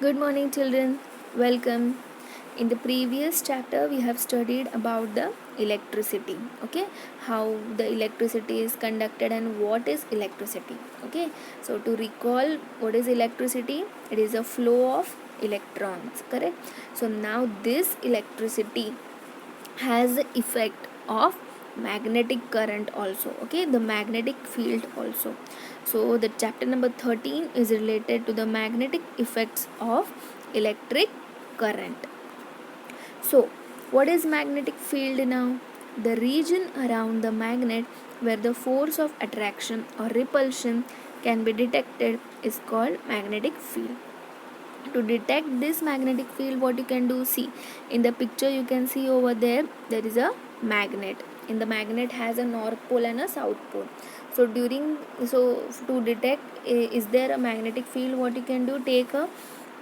Good morning, children. Welcome. In the previous chapter, we have studied about the electricity. Okay, how the electricity is conducted and what is electricity. Okay, so to recall what is electricity, it is a flow of electrons. Correct. So now this electricity has the effect of magnetic current also. Okay, the magnetic field also. So the chapter number 13 is related to the magnetic effects of electric current. So what is magnetic field now? The region around the magnet where the force of attraction or repulsion can be detected is called magnetic field. To detect this magnetic field, what you can do, see in the picture, you can see over there is a magnet. In the magnet has a north pole and a south pole. So to detect is there a magnetic field, what you can do, take a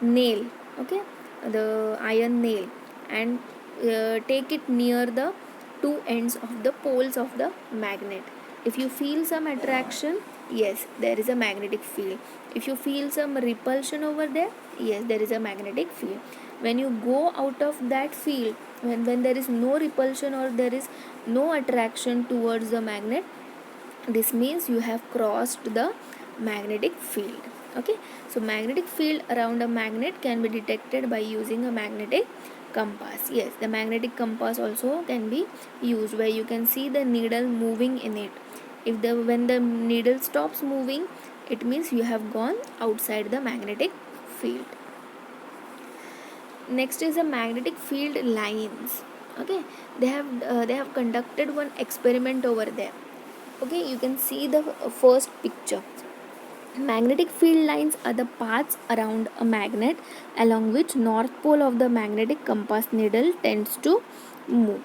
nail, okay, the iron nail, and take it near the two ends of the poles of the magnet. If you feel some attraction, yes, there is a magnetic field. If you feel some repulsion over there, yes, there is a magnetic field. When you go out of that field, when there is no repulsion or there is no attraction towards the magnet, this means you have crossed the magnetic field. Okay, so magnetic field around a magnet can be detected by using a magnetic compass. Yes, the magnetic compass also can be used, where you can see the needle moving in it. If the when the needle stops moving, it means you have gone outside the magnetic field. Next is the magnetic field lines. Okay, they have conducted one experiment over there. Okay, you can see the first picture. Magnetic field lines are the paths around a magnet along which north pole of the magnetic compass needle tends to move.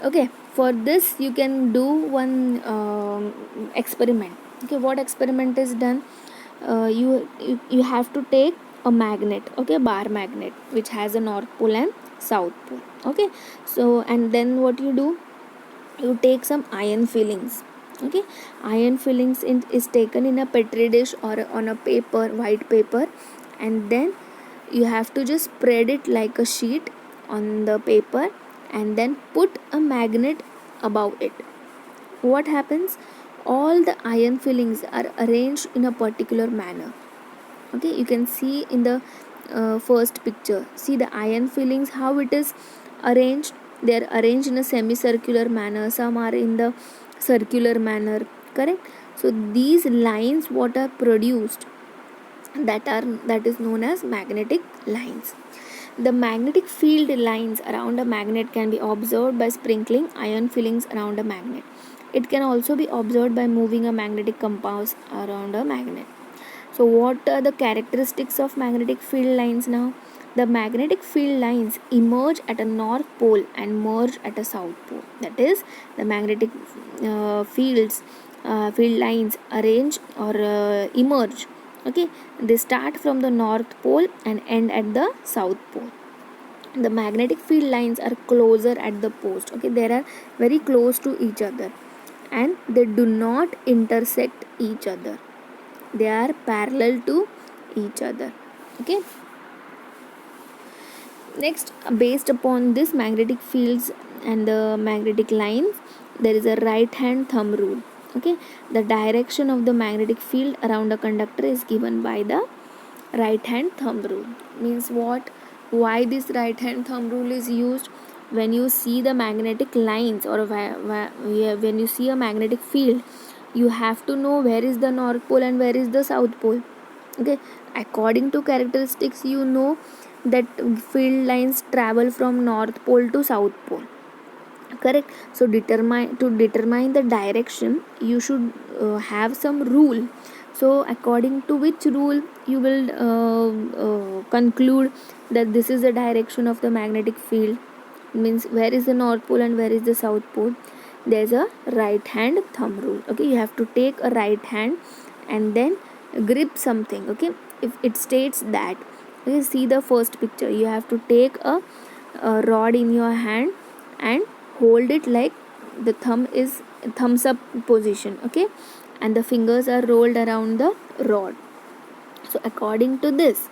Okay, for this you can do one experiment. Okay, what experiment is done? You have to take a magnet, okay, bar magnet, which has a north pole and south pole. Okay, so and then what you do, you take some iron fillings. Okay, iron fillings is taken in a petri dish or on a paper, white paper, and then you have to just spread it like a sheet on the paper and then put a magnet above it. What happens? All the iron fillings are arranged in a particular manner. Okay, you can see in the first picture, see the iron fillings how it is arranged. They are arranged in a semicircular manner, some are in the circular manner. Correct. So these lines what are produced, that is known as magnetic lines. The magnetic field lines around a magnet can be observed by sprinkling iron fillings around a magnet. It can also be observed by moving a magnetic compass around a magnet. So, what are the characteristics of magnetic field lines now? The magnetic field lines emerge at a north pole and merge at a south pole. That is, the magnetic field lines arrange or emerge. Okay, they start from the north pole and end at the south pole. The magnetic field lines are closer at the post. Okay, they are very close to each other and they do not intersect each other, they are parallel to each other. Okay, next, based upon this magnetic fields and the magnetic lines, there is a right hand thumb rule. Okay, the direction of the magnetic field around a conductor is given by the right hand thumb rule. Means what? Why this right hand thumb rule is used? When you see the magnetic lines or when you see a magnetic field, you have to know where is the north pole and where is the south pole. Okay, according to characteristics, you know that field lines travel from north pole to south pole. Correct. So determine the direction, you should have some rule. So according to which rule you will conclude that this is the direction of the magnetic field, means where is the north pole and where is the south pole. There's a right hand thumb rule. Okay, you have to take a right hand and then grip something. Okay, if it states that, okay, see the first picture, you have to take a rod in your hand and hold it like the thumb is thumbs up position. Okay, and the fingers are rolled around the rod. So according to this,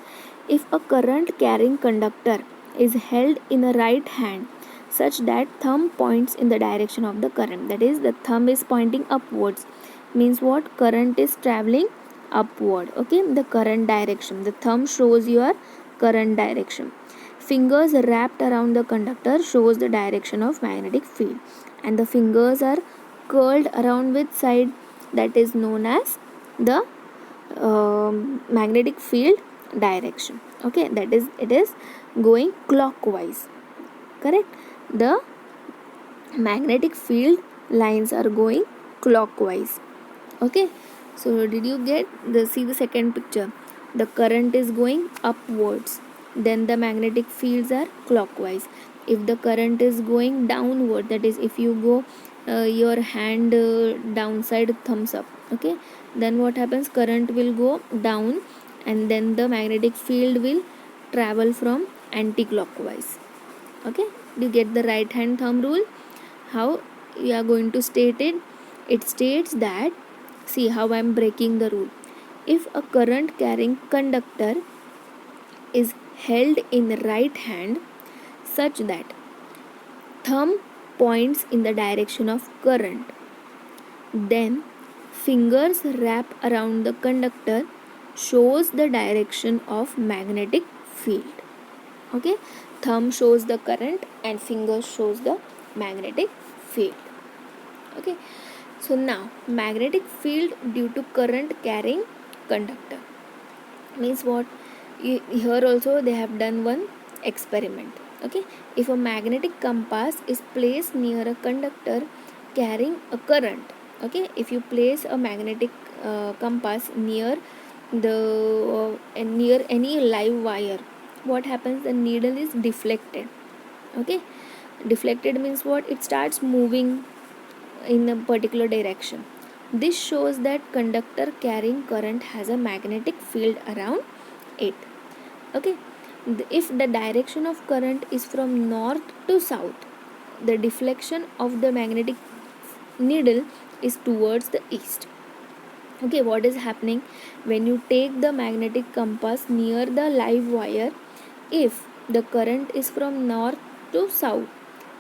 if a current carrying conductor is held in the right hand such that thumb points in the direction of the current, that is, the thumb is pointing upwards, means what? Current is traveling upward. Okay, the current direction, the thumb shows your current direction. Fingers wrapped around the conductor shows the direction of magnetic field, and the fingers are curled around which side, that is known as the magnetic field direction. Okay, that is, it is going clockwise. Correct, the magnetic field lines are going clockwise. Okay, so did you get the, see the second picture, the current is going upwards, then the magnetic fields are clockwise. If the current is going downward, that is, if you go your hand downside, thumbs up, okay, then what happens, current will go down, and then the magnetic field will travel from anti-clockwise. Okay, do you get the right hand thumb rule? How you are going to state it? It states that, see how I am breaking the rule. If a current carrying conductor is held in right hand such that thumb points in the direction of current, then fingers wrap around the conductor shows the direction of magnetic field. Okay, thumb shows the current and finger shows the magnetic field. Okay, so now magnetic field due to current carrying conductor means what? Here also they have done one experiment. Okay, if a magnetic compass is placed near a conductor carrying a current, okay, if you place a magnetic compass near the near any live wire, what happens? The needle is deflected. Okay, deflected means what? It starts moving in a particular direction. This shows that conductor carrying current has a magnetic field around it. Okay, if the direction of current is from north to south, the deflection of the magnetic needle is towards the east. Okay, what is happening when you take the magnetic compass near the live wire? If the current is from north to south,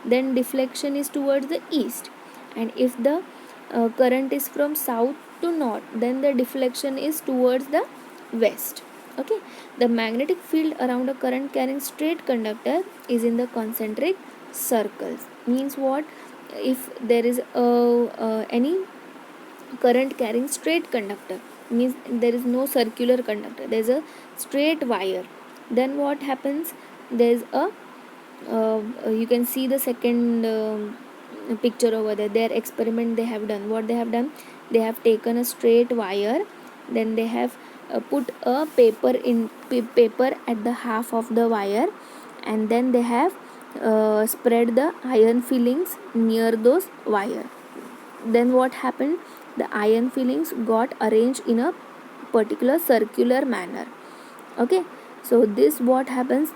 then deflection is towards the east, and if the current is from south to north, then the deflection is towards the west. Okay, the magnetic field around a current carrying straight conductor is in the concentric circles. Means what? If there is any current carrying straight conductor, means there is no circular conductor, there is a straight wire, then what happens? There is a you can see the second picture over there, their experiment they have done. What they have done, they have taken a straight wire, then they have put a paper at the half of the wire, and then they have spread the iron fillings near those wire. Then what happened? The iron fillings got arranged in a particular circular manner. Okay, so this what happens,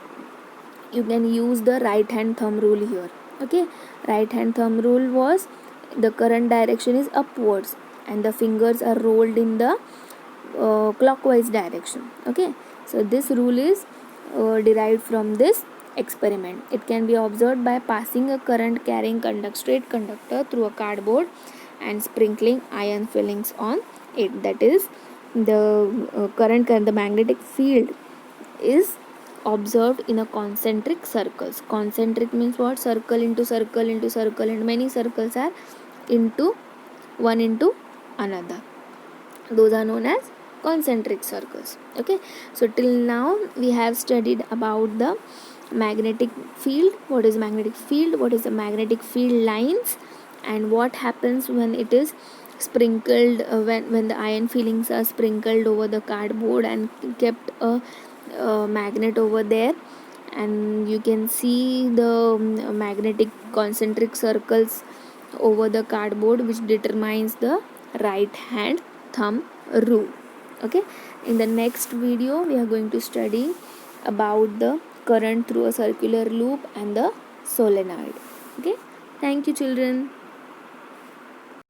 you can use the right hand thumb rule here. Okay, right hand thumb rule was the current direction is upwards and the fingers are rolled in the clockwise direction. Okay, so this rule is derived from this experiment. It can be observed by passing a current carrying straight conductor through a cardboard and sprinkling iron fillings on it. That is, the the magnetic field is observed in a concentric circles. Concentric means what? Circle into circle into circle, and many circles are into one into another. Those are known as concentric circles. Okay, so till now we have studied about the magnetic field. What is magnetic field? What is the magnetic field lines? And what happens when it is sprinkled, when the iron fillings are sprinkled over the cardboard and kept a magnet over there, and you can see the magnetic concentric circles over the cardboard, which determines the right hand thumb rule. Okay, in the next video we are going to study about the current through a circular loop and the solenoid. Okay, thank you children.